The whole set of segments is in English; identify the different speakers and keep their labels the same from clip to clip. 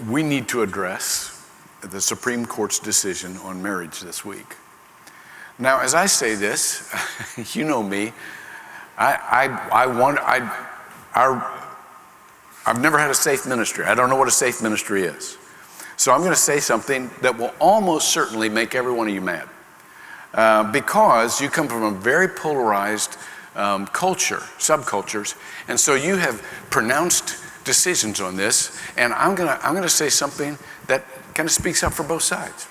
Speaker 1: we need to address the Supreme Court's decision on marriage this week. Now, as I say this, you know me, I've never had a safe ministry. I don't know what a safe ministry is. So I'm going to say something that will almost certainly make every one of you mad. Because you come from a very polarized culture, subcultures, and so you have pronounced decisions on this, and I'm gonna say something that kind of speaks up for both sides,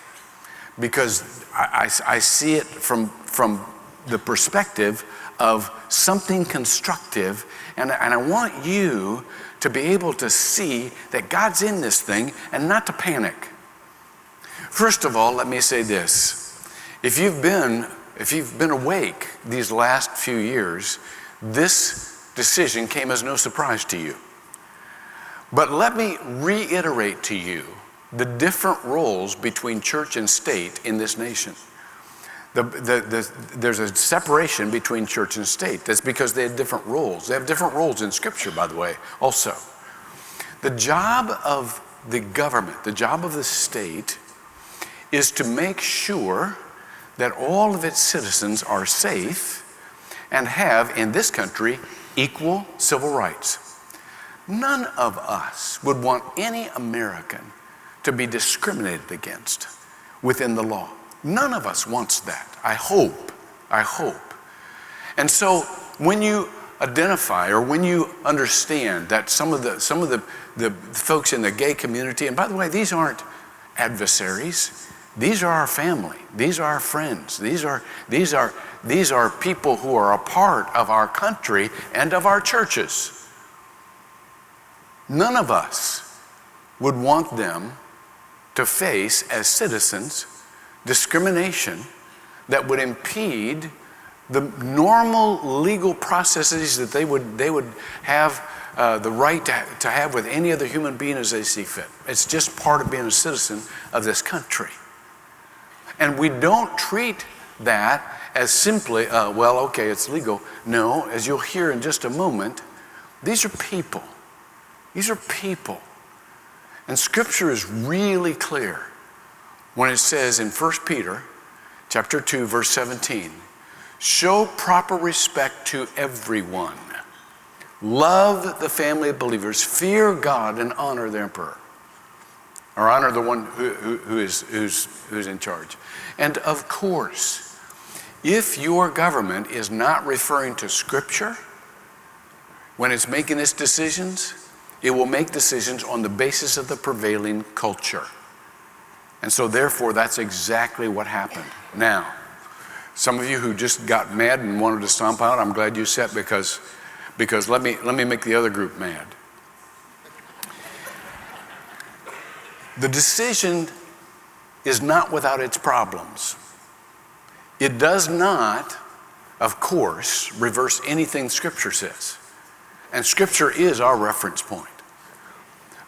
Speaker 1: because I see it from the perspective of something constructive, and I want you to be able to see that God's in this thing and not to panic. First of all, let me say this. If you've been awake these last few years, this decision came as no surprise to you. But let me reiterate to you the different roles between church and state in this nation. There's a separation between church and state. That's because they have different roles. They have different roles in Scripture, by the way, also. The job of the government, the job of the state, is to make sure that all of its citizens are safe and have, in this country, equal civil rights. None of us would want any American to be discriminated against within the law. None of us wants that. I hope. And so when you identify, or when you understand that some of the folks in the gay community, and by the way, these aren't adversaries. These are our family. These are our friends. These are people who are a part of our country and of our churches. None of us would want them to face, as citizens, discrimination that would impede the normal legal processes that they would have the right to have with any other human being as they see fit. It's just part of being a citizen of this country. And we don't treat that as simply, well, okay, it's legal. No, as you'll hear in just a moment, these are people. These are people. And Scripture is really clear when it says in 1 Peter chapter 2, verse 17, show proper respect to everyone. Love the family of believers, fear God, and honor the emperor. Or honor the one who's in charge. And of course, if your government is not referring to Scripture when it's making its decisions, it will make decisions on the basis of the prevailing culture. And so therefore, that's exactly what happened. Now, some of you who just got mad and wanted to stomp out, I'm glad you sat, because let me make the other group mad. The decision is not without its problems. It does not, of course, reverse anything Scripture says. And Scripture is our reference point.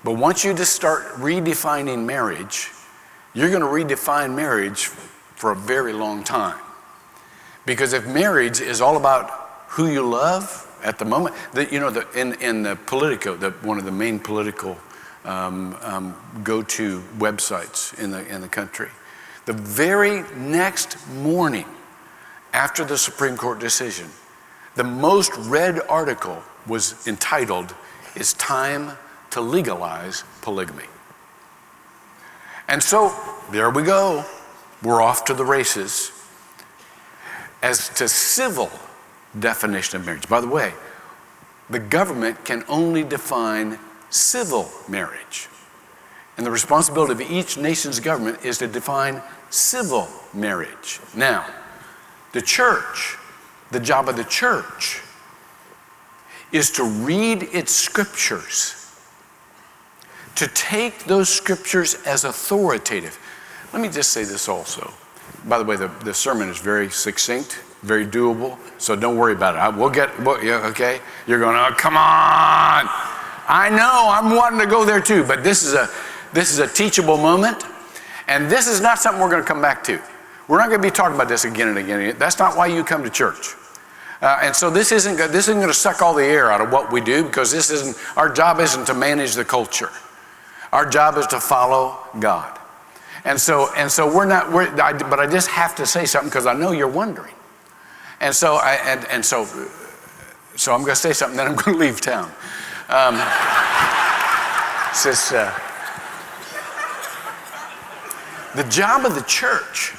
Speaker 1: But once you just start redefining marriage, you're going to redefine marriage for a very long time. Because if marriage is all about who you love at the moment, in the Politico, one of the main political go-to websites in the country, the very next morning after the Supreme Court decision, the most read article was entitled, "It's Time to Legalize Polygamy." And so there we go. We're off to the races. As to civil definition of marriage, by the way, the government can only define civil marriage. And the responsibility of each nation's government is to define civil marriage. Now, the church, the job of the church is to read its Scriptures, to take those Scriptures as authoritative. Let me just say this also. By the way, the sermon is very succinct, very doable, so don't worry about it. Okay? You're going, oh, come on. I know, I'm wanting to go there too, but this is a teachable moment, and this is not something we're going to come back to. We're not going to be talking about this again and again. That's not why you come to church. And so this isn't going to suck all the air out of what we do, because our job isn't to manage the culture. Our job is to follow God. And so but I just have to say something because I know you're wondering. And so so I'm going to say something, then I'm going to leave town. The job of the church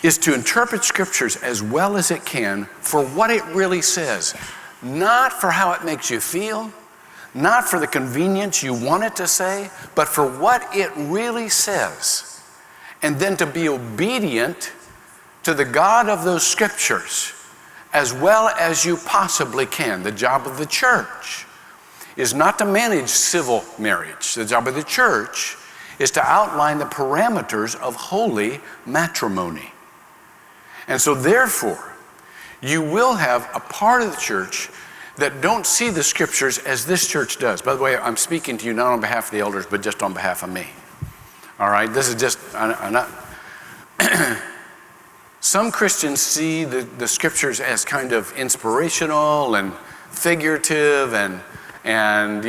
Speaker 1: is to interpret scriptures as well as it can for what it really says, not for how it makes you feel, not for the convenience you want it to say, but for what it really says. And then to be obedient to the God of those scriptures as well as you possibly can. The job of the church is not to manage civil marriage. The job of the church is to outline the parameters of holy matrimony. And so therefore, you will have a part of the church that don't see the scriptures as this church does. By the way, I'm speaking to you not on behalf of the elders, but just on behalf of me. All right, this is just, I'm not. Some Christians see the scriptures as kind of inspirational and figurative and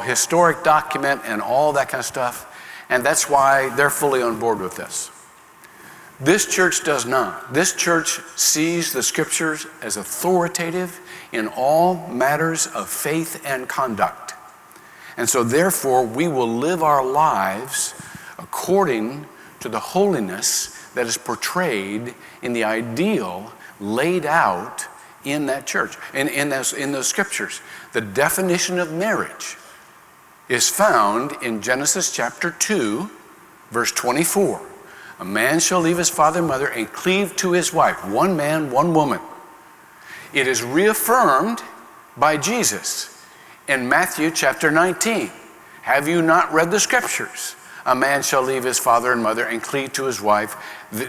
Speaker 1: historic document and all that kind of stuff. And that's why they're fully on board with this. This church does not. This church sees the scriptures as authoritative in all matters of faith and conduct. And so therefore, we will live our lives according to the holiness that is portrayed in the ideal laid out in that church, in those scriptures. The definition of marriage is found in Genesis chapter 2, verse 24. A man shall leave his father and mother and cleave to his wife. One man, one woman. It is reaffirmed by Jesus in Matthew chapter 19. Have you not read the scriptures? A man shall leave his father and mother and cleave to his wife.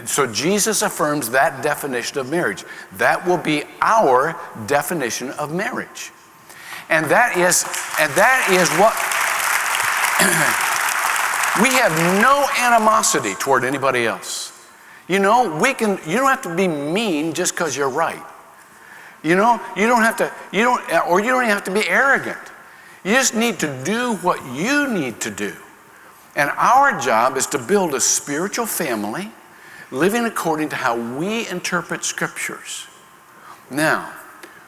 Speaker 1: So Jesus affirms that definition of marriage. That will be our definition of marriage. And that is what we have no animosity toward anybody else. You don't have to be mean just because you're right. You don't even have to be arrogant. You just need to do what you need to do. And our job is to build a spiritual family, living according to how we interpret scriptures. Now,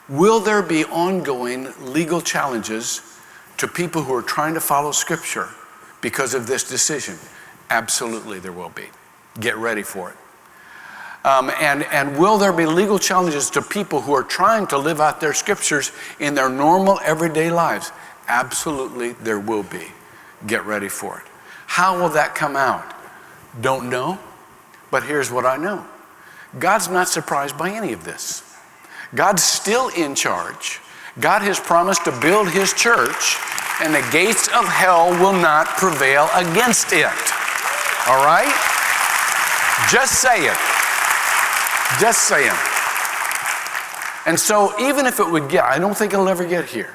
Speaker 1: will there be ongoing legal challenges to people who are trying to follow scripture because of this decision? Absolutely there will be. Get ready for it. And will there be legal challenges to people who are trying to live out their scriptures in their normal everyday lives? Absolutely there will be. Get ready for it. How will that come out? Don't know, but here's what I know. God's not surprised by any of this. God's still in charge. God has promised to build his church, and the gates of hell will not prevail against it. All right? Just say it. Just say it. And so even if it would get, I don't think it'll ever get here,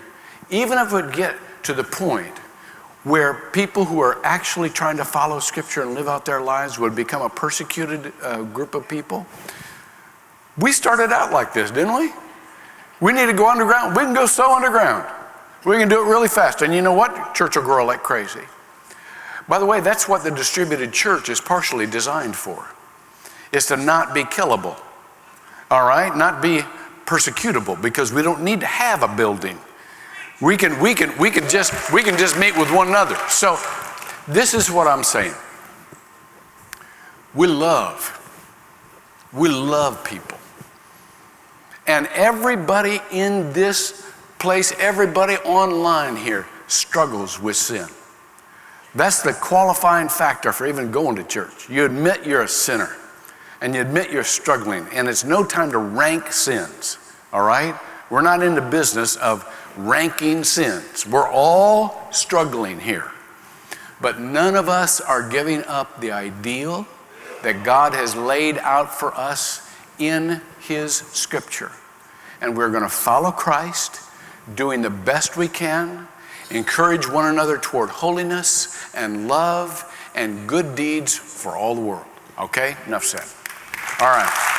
Speaker 1: even if it would get to the point where people who are actually trying to follow scripture and live out their lives would become a persecuted group of people. We started out like this, didn't we? We need to go underground. We can go so underground. We can do it really fast. And you know what? Church will grow like crazy. By the way, that's what the distributed church is partially designed for, is to not be killable. All right? Not be persecutable, because we don't need to have a building. We can just meet with one another. So this is what I'm saying. We love people. And everybody in this place, everybody online here struggles with sin. That's the qualifying factor for even going to church. You admit you're a sinner, and you admit you're struggling, and it's no time to rank sins, all right? We're not in the business of ranking sins. We're all struggling here. But none of us are giving up the ideal that God has laid out for us in his scripture. And we're going to follow Christ, doing the best we can, encourage one another toward holiness and love and good deeds for all the world. Okay? Enough said. All right.